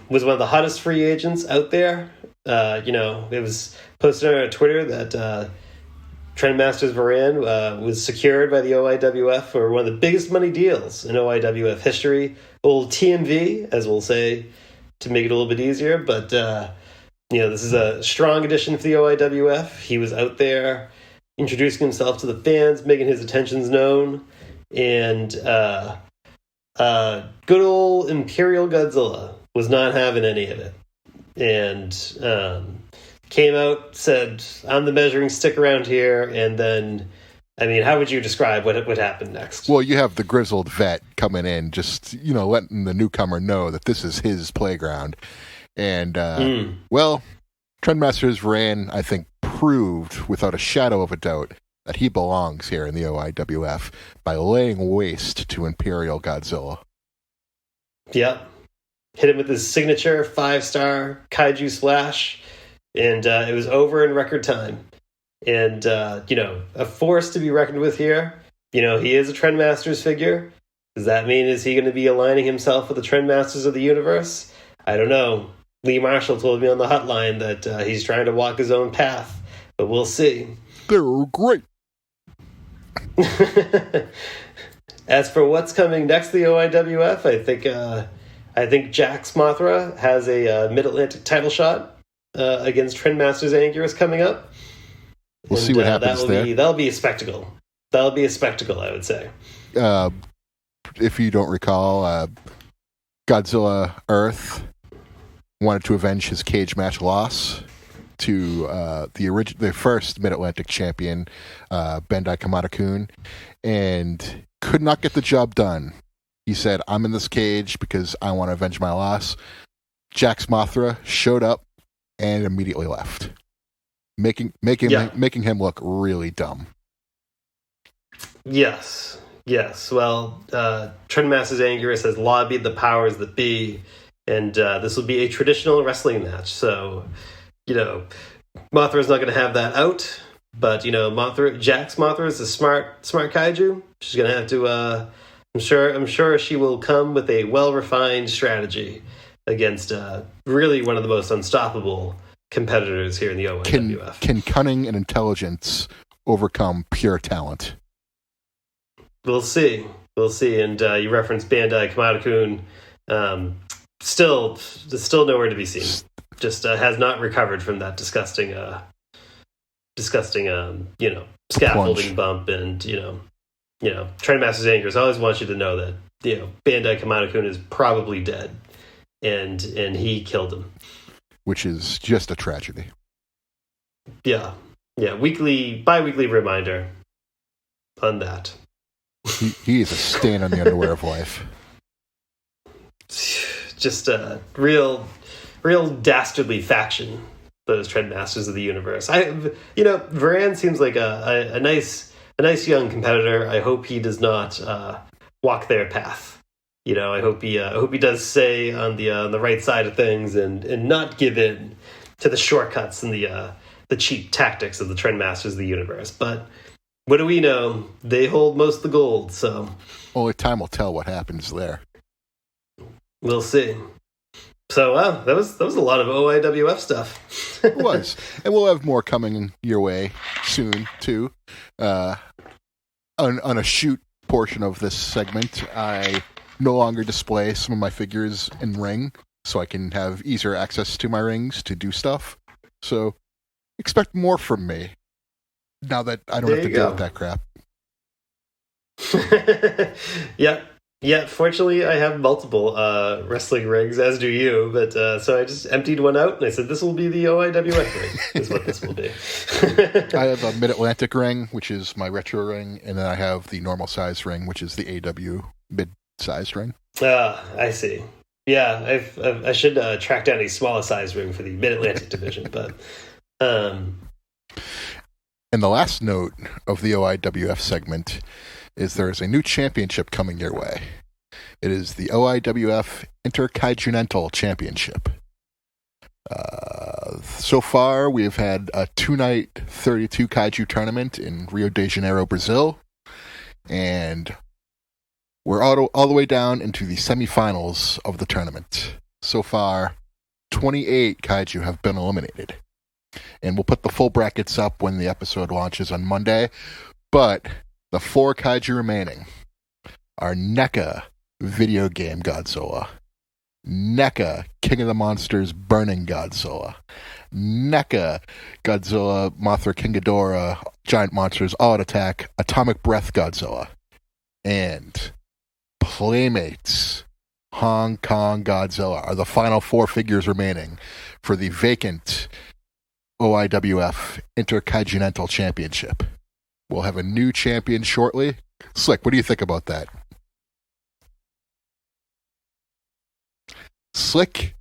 was one of the hottest free agents out there. It was posted on our Twitter that Trendmasters Varan was secured by the OIWF for one of the biggest money deals in OIWF history. Old TMV, as we'll say, to make it a little bit easier. But, this is a strong addition for the OIWF. He was out there introducing himself to the fans, making his intentions known. And good old Imperial Godzilla was not having any of it. And came out, said, I'm the measuring stick around here, and then, how would you describe what happened next? Well, you have the grizzled vet coming in, just, letting the newcomer know that this is his playground. And, Trendmasters Varan, I think, proved without a shadow of a doubt that he belongs here in the OIWF by laying waste to Imperial Godzilla. Yep. Hit him with his signature 5-star Kaiju Splash. And it was over in record time. And, a force to be reckoned with here. He is a Trendmasters figure. Does that mean, is he going to be aligning himself with the Trendmasters of the universe? I don't know. Lee Marshall told me on the hotline that he's trying to walk his own path. But we'll see. They're great. As for what's coming next to the OIWF, I think Jax Mothra has a Mid-Atlantic title shot against Trendmasters Anguirus coming up. We'll see what happens there. That'll be a spectacle. That'll be a spectacle, I would say. If you don't recall, Godzilla Earth wanted to avenge his cage match loss to the first Mid-Atlantic champion, Bandai Kamada-kun, and could not get the job done. He said, I'm in this cage because I want to avenge my loss. Jax Mothra showed up and immediately left, making him look really dumb. Yes. Well, Trendmasters Anguirus has lobbied the powers that be, and this will be a traditional wrestling match. So, Mothra's not going to have that out, but Jax Mothra is a smart kaiju. She's going to have to. I'm sure she will come with a well-refined strategy against really one of the most unstoppable competitors here in the OIWF. Can cunning and intelligence overcome pure talent? We'll see. And you referenced Bandai Kamada-kun. Still nowhere to be seen. Just has not recovered from that disgusting scaffolding bump, and Trendmasters Anguirus. I always want you to know that Bandai Kamada-kun is probably dead, and he killed him, which is just a tragedy. Yeah. Bi-weekly reminder on that. He is a stain on the underwear of life. Just a real dastardly faction, those Trendmasters of the universe. Varan seems like a nice young competitor. I hope he does not walk their path. I hope he does stay on the right side of things and not give in to the shortcuts and the cheap tactics of the Trendmasters of the universe. But what do we know? They hold most of the gold, so only time will tell what happens there. We'll see. So, that was a lot of OIWF stuff. It was. And we'll have more coming your way soon, too. On a shoot portion of this segment, I no longer display some of my figures in ring, so I can have easier access to my rings to do stuff. So, expect more from me, now that I don't have to deal with that crap. Yeah. Yeah, fortunately, I have multiple wrestling rings, as do you. But so I just emptied one out, and I said, "This will be the OIWF ring." Is what this will be. I have a Mid-Atlantic ring, which is my retro ring, and then I have the normal size ring, which is the AW mid-sized ring. I see. Yeah, I should track down a smaller size ring for the Mid-Atlantic division, but. And the last note of the OIWF segment is there is a new championship coming your way. It is the OIWF Intercontinental Championship. So far, we have had a 2-night 32 Kaiju tournament in Rio de Janeiro, Brazil. And we're all the way down into the semifinals of the tournament. So far, 28 Kaiju have been eliminated. And we'll put the full brackets up when the episode launches on Monday. But the 4 Kaiju remaining are NECA Video Game Godzilla, NECA King of the Monsters Burning Godzilla, NECA Godzilla Mothra King Ghidorah Giant Monsters All Out Attack Atomic Breath Godzilla, and Playmates Hong Kong Godzilla are the final 4 figures remaining for the vacant OIWF Intercontinental Championship. We'll have a new champion shortly. Slick, what do you think about that? Slick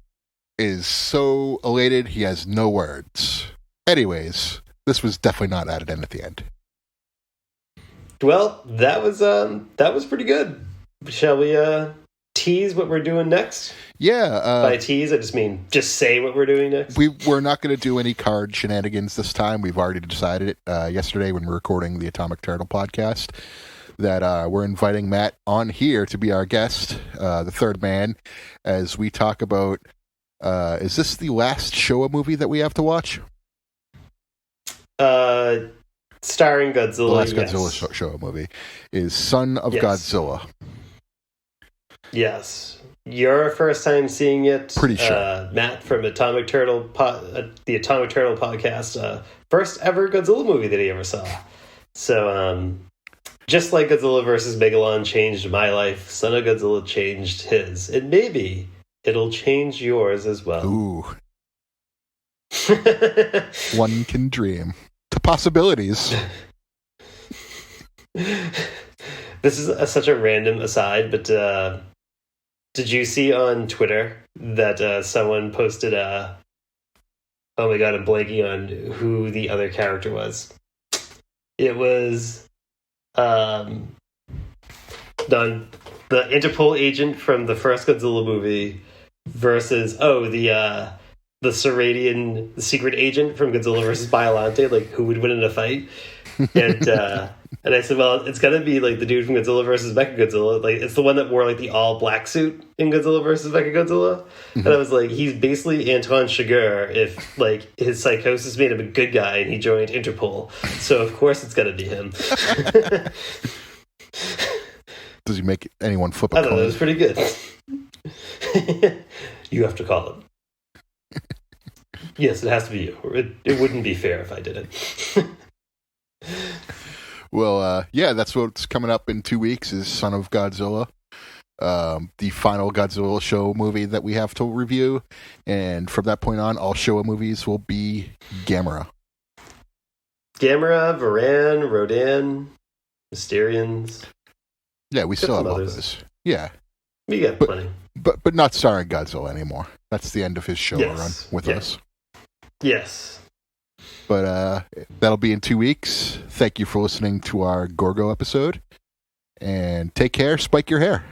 is so elated he has no words. Anyways, this was definitely not added in at the end. Well, that was pretty good. Shall we tease what we're doing next? Yeah. By tease, I just mean just say what we're doing next. We're not going to do any card shenanigans this time. We've already decided it yesterday when we were recording the Atomic Turtle podcast that we're inviting Matt on here to be our guest, the third man, as we talk about, is this the last Showa movie that we have to watch? Starring Godzilla, the last yes. Godzilla Showa movie is Son of Yes. Godzilla. Yes. Your first time seeing it, Pretty sure. Matt from Atomic Turtle, the Atomic Turtle podcast, first ever Godzilla movie that he ever saw. So, just like Godzilla vs. Megalon changed my life, Son of Godzilla changed his. And maybe it'll change yours as well. Ooh. One can dream. To possibilities. This is such a random aside, but did you see on Twitter that someone posted oh my god, I'm blanking on who the other character was. It was the Interpol agent from the first Godzilla movie versus the Seradian secret agent from Godzilla versus Biollante, like who would win in a fight. And I said, well, it's got to be like the dude from Godzilla versus Mechagodzilla. Like, it's the one that wore like the all black suit in Godzilla versus Mechagodzilla. Mm-hmm. And I was like, he's basically Anton Chigurh if like his psychosis made him a good guy and he joined Interpol. So of course it's got to be him. Does he make anyone flip a coin? I don't know. It was pretty good. You have to call him. Yes, it has to be you. It wouldn't be fair if I did it. Well, yeah, that's what's coming up in 2 weeks is Son of Godzilla, the final Godzilla show movie that we have to review. And from that point on, all Showa movies will be Gamera. Gamera, Varan, Rodan, Mysterians. Yeah, we still have all those. Yeah. We got plenty. But not starring Godzilla anymore. That's the end of his show run with us. Yes. But that'll be in 2 weeks. Thank you for listening to our Gorgo episode. And take care. Spike your hair.